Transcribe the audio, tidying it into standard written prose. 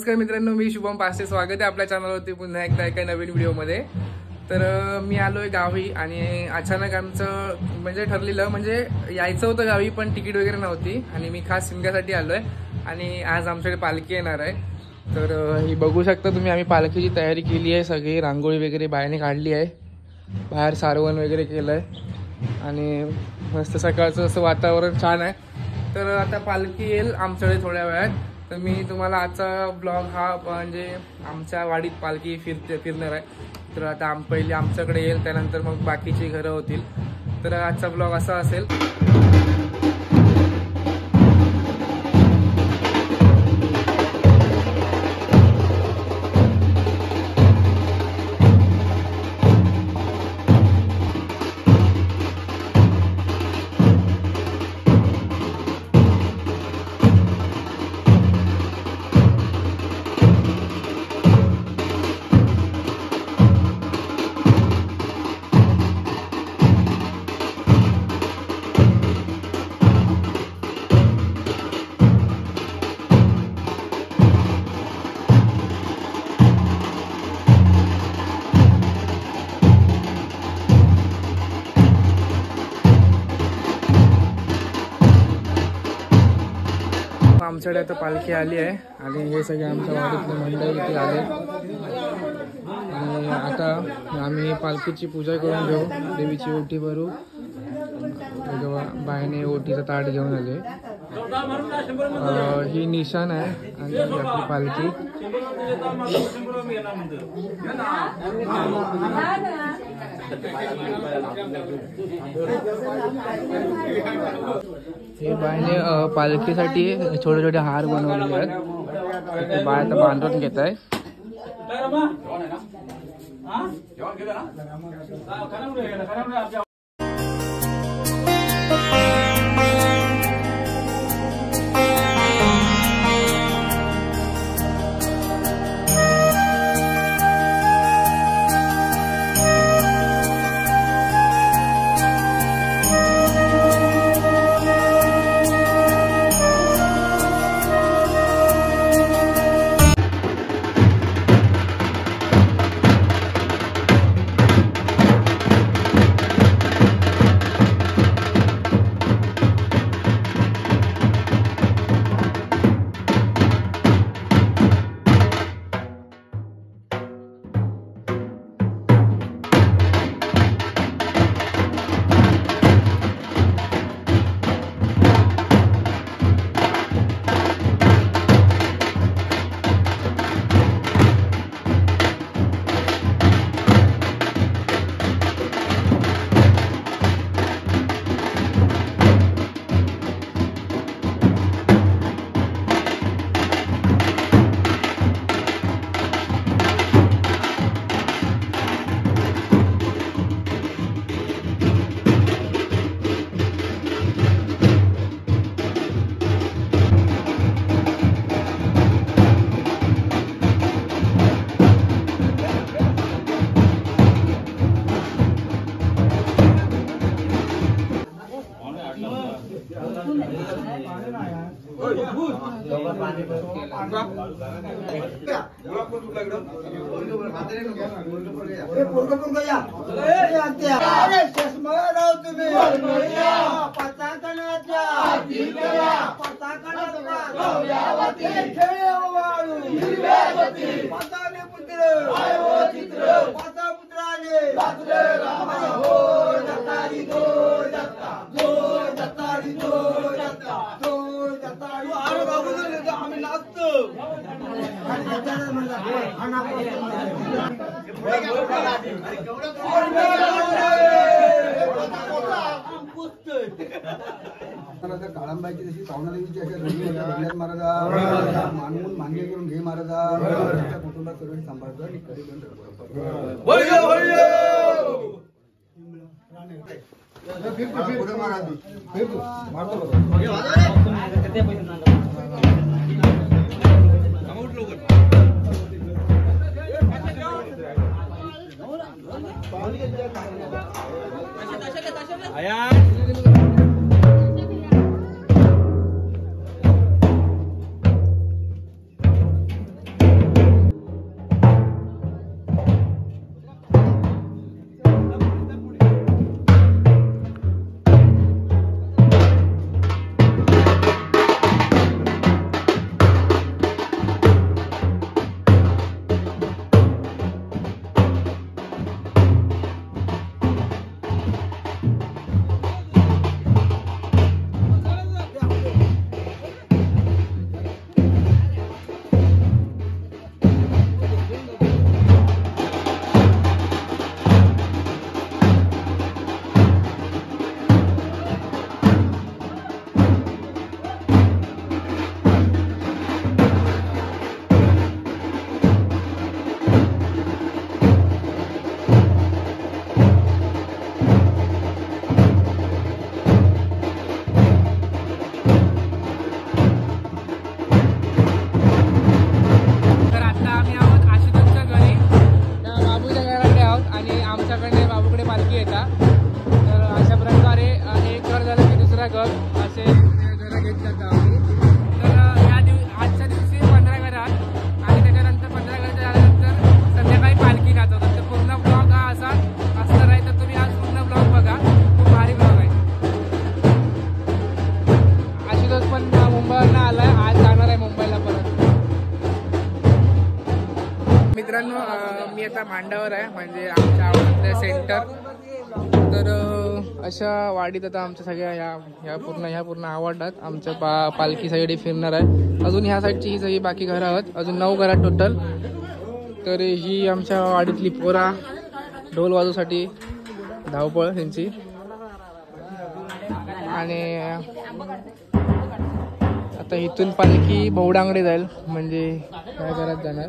नमस्कार मित्रांनो, मी शुभम पासे. स्वागत आहे आपल्या चॅनलवरती पुन्हा एकदा एका नवीन व्हिडिओमध्ये. तर मी आलोय गावी आणि अचानक आमचं म्हणजे ठरलेलं म्हणजे यायचं होतं गावी, पण तिकीट वगैरे नव्हती आणि मी खास शिमग्यासाठी आलोय आणि आज आमच्याकडे पालखी येणार आहे. तर ही बघू शकता तुम्ही, आम्ही पालखीची तयारी केली आहे. सगळी रांगोळी वगैरे बाहेरने काढली आहे, बाहेर सारवण वगैरे केलं आहे आणि मस्त सकाळचं असं वातावरण छान आहे. तर आता पालखी येईल आमच्याकडे थोड्या वेळात. तर मी तुम्हाला आजचा ब्लॉग हा म्हणजे आमच्या वाडीत पालखी फिरणार आहे. तर आता पहिले आमच्याकडे येईल, त्यानंतर मग बाकीची घरं होतील. तर आजचा ब्लॉग असा असेल. आमच्याकडे आता पालखी आली आहे आणि हे सगळे आमच्या वाडीतले मंडळी इथे आले आणि आता आम्ही पालखीची पूजा करून घेऊ. देवीची ओटी भरू. बायने ओटीचा ताट घेऊन आले. ही निशाण आहे आणि आपली पालखी. हे बायने पालखीसाठी छोटे छोटे हार बनवलेले आहेत. ते बाय आता बांधून घेत आहे. काळंबाईची जशी पावनादेवीची अशा रंगल्यात महाराजा मानवून मान्य करून घे महाराजा. कुटुंबात सर्व सांभाळतो आणि कधी मित्रांनो मी आता मांडावर आहे म्हणजे आमच्या आवडत्या सेंटर. तर अशा वाडीत आता आमच्या सगळ्या ह्या पूर्ण आवडतात. आमच्या पालखी साईड फिरणार आहे. अजून ह्या साईडची ही सगळी बाकी घरं आहेत. अजून 9 घरं टोटल. तर ही आमच्या वाडीतली पोरा ढोल वाजवसाठी धावपळ त्यांची. आणि आता इथून पालखी बौडांकडे जाईल म्हणजे ह्या घरात जाणार.